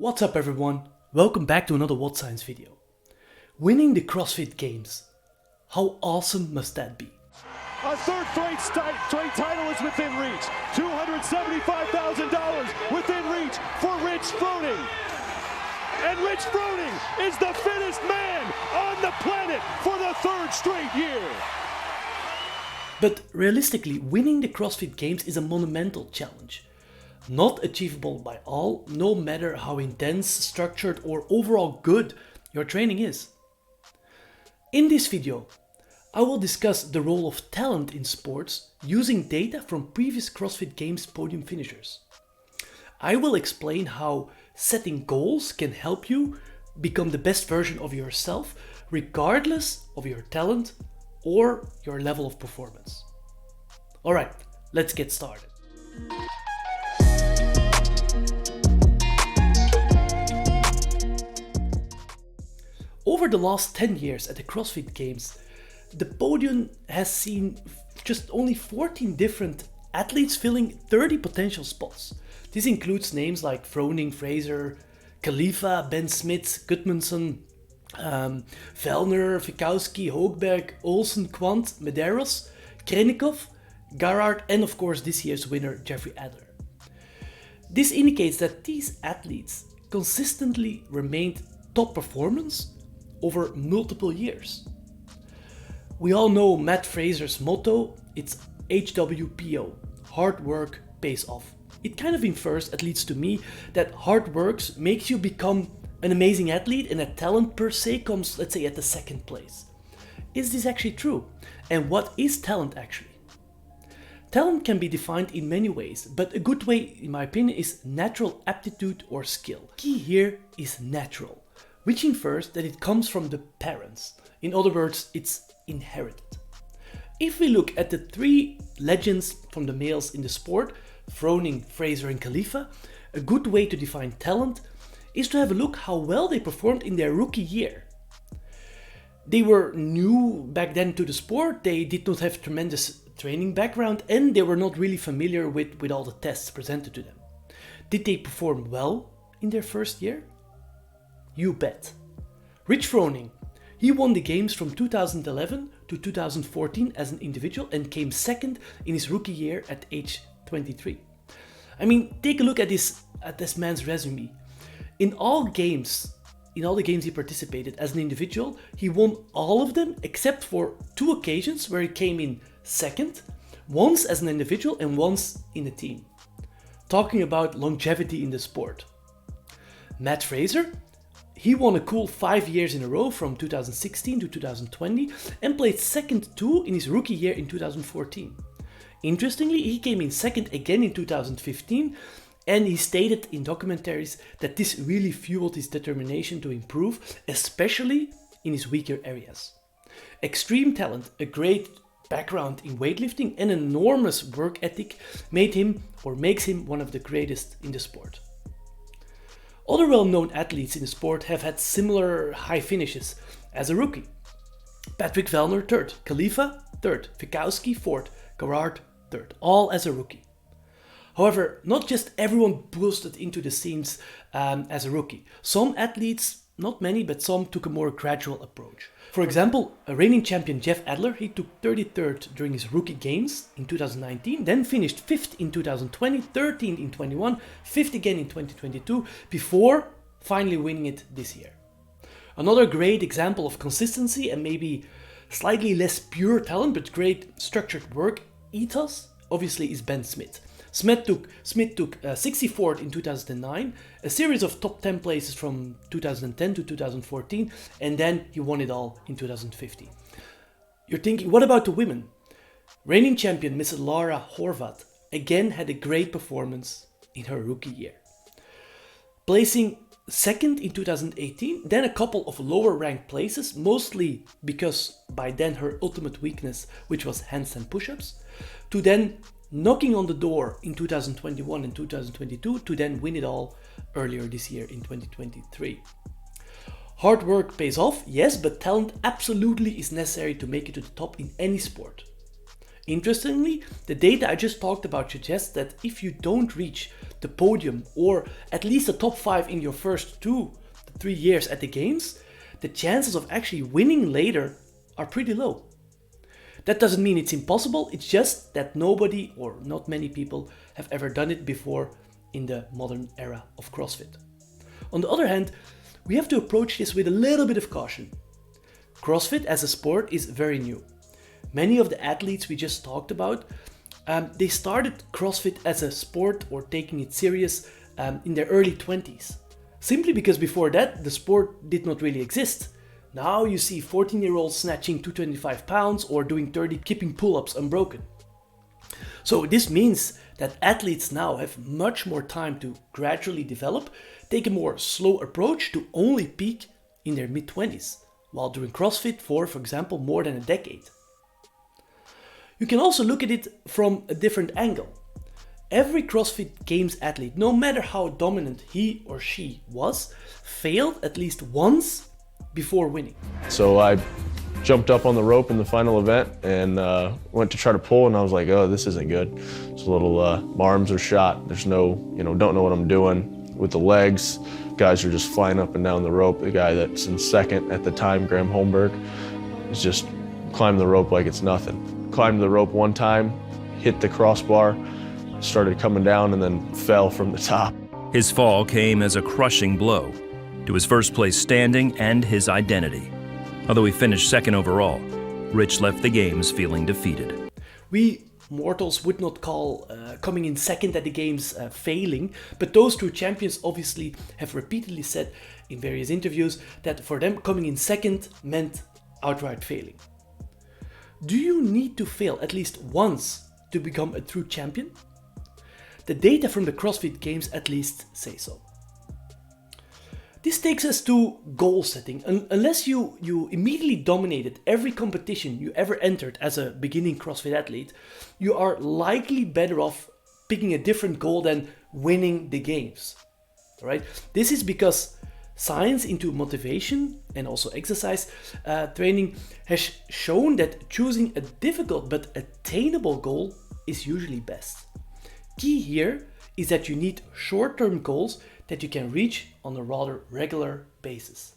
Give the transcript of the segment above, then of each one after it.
What's up everyone? Welcome back to another wod-science video. Winning the CrossFit Games. How awesome must that be? A third straight title is within reach. $275,000 within reach for Rich Froning. And Rich Froning is the fittest man on the planet for the third straight year. But realistically, winning the CrossFit Games is a monumental challenge. Not achievable by all, no matter how intense, structured or overall good your training is. In this video, I will discuss the role of talent in sports using data from previous CrossFit Games podium finishers. I will explain how setting goals can help you become the best version of yourself regardless of your talent or your level of performance. Alright, let's get started. Over the last 10 years at the CrossFit Games, the podium has seen just only 14 different athletes filling 30 potential spots. This includes names like Froning, Fraser, Khalifa, Ben Smith, Gudmundsson, Vellner, Fikowski, Hoogberg, Olsen, Quant, Medeiros, Krennikov, Garrard, and of course this year's winner, Jeffrey Adler. This indicates that these athletes consistently remained top performance over multiple years. We all know Matt Fraser's motto, it's HWPO, hard work pays off. It kind of infers, at least to me, that hard work makes you become an amazing athlete and that talent per se comes, let's say, at the second place. Is this actually true? And what is talent actually? Talent can be defined in many ways, but a good way, in my opinion, is natural aptitude or skill. Key here is natural, which infers that it comes from the parents. In other words, it's inherited. If we look at the three legends from the males in the sport, Froning, Fraser and Khalifa, a good way to define talent is to have a look how well they performed in their rookie year. They were new back then to the sport, they did not have tremendous training background and they were not really familiar with all the tests presented to them. Did they perform well in their first year? You bet. Rich Froning, he won the games from 2011 to 2014 as an individual and came second in his rookie year at age 23. I mean, take a look at this man's resume. In all the games he participated as an individual, he won all of them except for two occasions where he came in second, once as an individual and once in a team. Talking about longevity in the sport. Matt Fraser, he won a cool 5 years in a row from 2016 to 2020 and played second too in his rookie year in 2014. Interestingly, he came in second again in 2015 and he stated in documentaries that this really fueled his determination to improve, especially in his weaker areas. Extreme talent, a great background in weightlifting and an enormous work ethic makes him one of the greatest in the sport. Other well-known athletes in the sport have had similar high finishes as a rookie. Patrick Vellner 3rd, Khalifa 3rd, Fikowski 4th, Garrard 3rd, all as a rookie. However, not just everyone boosted into the scenes as a rookie. Some athletes, not many, but some took a more gradual approach. For example, a reigning champion Jeff Adler, he took 33rd during his rookie games in 2019, then finished 5th in 2020, 13th in 21, 5th again in 2022, before finally winning it this year. Another great example of consistency and maybe slightly less pure talent, but great structured work ethos, obviously is Ben Smith. Smith took 64th in 2009, a series of top 10 places from 2010 to 2014, and then he won it all in 2015. You're thinking, what about the women? Reigning champion Mrs. Lara Horvath again had a great performance in her rookie year. Placing second in 2018, then a couple of lower ranked places, mostly because by then her ultimate weakness, which was handstand push-ups, to then knocking on the door in 2021 and 2022 to then win it all earlier this year in 2023. Hard work pays off, yes, but talent absolutely is necessary to make it to the top in any sport. Interestingly, the data I just talked about suggests that if you don't reach the podium or at least the top 5 in your first 2 to 3 years at the games, the chances of actually winning later are pretty low. That doesn't mean it's impossible, it's just that nobody or not many people have ever done it before in the modern era of CrossFit. On the other hand, we have to approach this with a little bit of caution. CrossFit as a sport is very new. Many of the athletes we just talked about, they started CrossFit as a sport or taking it serious in their early 20s. Simply because before that, the sport did not really exist. Now you see 14-year-olds snatching 225 pounds or doing 30 kipping pull-ups unbroken. So this means that athletes now have much more time to gradually develop, take a more slow approach to only peak in their mid-20s, while doing CrossFit for example, more than a decade. You can also look at it from a different angle. Every CrossFit Games athlete, no matter how dominant he or she was, failed at least once before winning. So I jumped up on the rope in the final event and went to try to pull, and I was like, oh, this isn't good. It's a little, my arms are shot. There's no, don't know what I'm doing with the legs. Guys are just flying up and down the rope. The guy that's in second at the time, Graham Holmberg, is just climbing the rope like it's nothing. Climbed the rope one time, hit the crossbar, started coming down and then fell from the top. His fall came as a crushing blow to his first place standing and his identity. Although he finished second overall, Rich left the games feeling defeated. We mortals would not call coming in second at the games failing, but those two champions obviously have repeatedly said in various interviews that for them coming in second meant outright failing. Do you need to fail at least once to become a true champion? The data from the CrossFit Games at least say so. This takes us to goal setting. Unless you immediately dominated every competition you ever entered as a beginning CrossFit athlete, you are likely better off picking a different goal than winning the games. All right? This is because science into motivation and also exercise training has shown that choosing a difficult but attainable goal is usually best. Key here is that you need short-term goals that you can reach on a rather regular basis.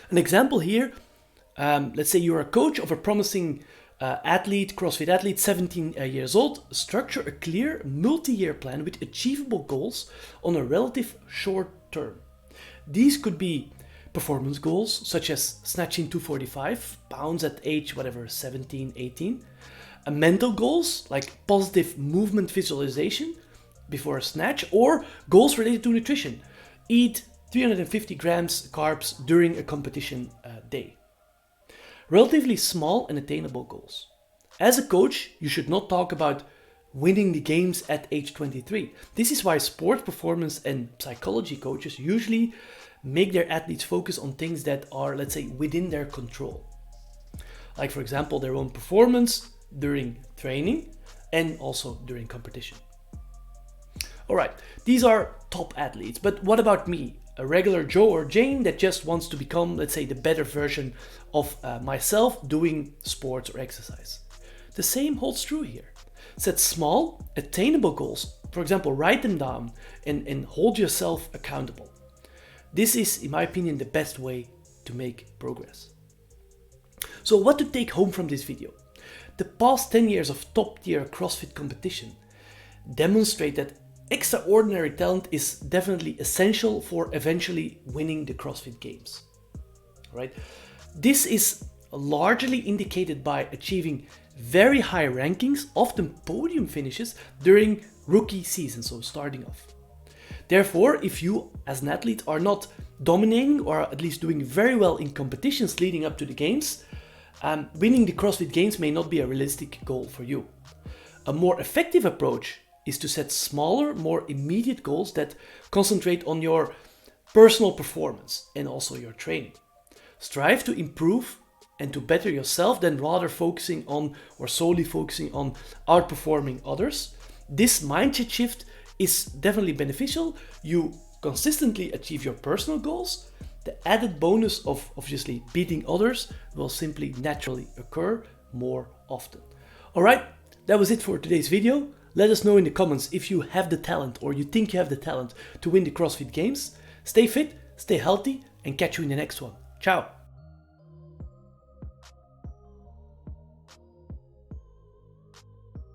An example here, let's say you're a coach of a promising athlete, CrossFit athlete, 17 years old, structure a clear multi-year plan with achievable goals on a relative short term. These could be performance goals, such as snatching 245 pounds at age, 17, 18. Mental goals, like positive movement visualization before a snatch, or goals related to nutrition. Eat 350 grams carbs during a competition day. Relatively small and attainable goals. As a coach, you should not talk about winning the games at age 23. This is why sport performance and psychology coaches usually make their athletes focus on things that are, let's say, within their control. Like, for example, their own performance during training and also during competition. Alright, these are top athletes, but what about me? A regular Joe or Jane that just wants to become, let's say, the better version of myself doing sports or exercise. The same holds true here. Set small, attainable goals. For example, write them down and hold yourself accountable. This is, in my opinion, the best way to make progress. So what to take home from this video? The past 10 years of top-tier CrossFit competition demonstrate that extraordinary talent is definitely essential for eventually winning the CrossFit Games. Right? This is largely indicated by achieving very high rankings, often podium finishes, during rookie season, so starting off. Therefore, if you as an athlete are not dominating or at least doing very well in competitions leading up to the games, winning the CrossFit Games may not be a realistic goal for you. A more effective approach is to set smaller, more immediate goals that concentrate on your personal performance and also your training. Strive to improve and to better yourself than rather focusing on or solely focusing on outperforming others. This mindset shift is definitely beneficial. You consistently achieve your personal goals. The added bonus of obviously beating others will simply naturally occur more often. Alright, that was it for today's video. Let us know in the comments if you have the talent or you think you have the talent to win the CrossFit Games. Stay fit, stay healthy, and catch you in the next one. Ciao!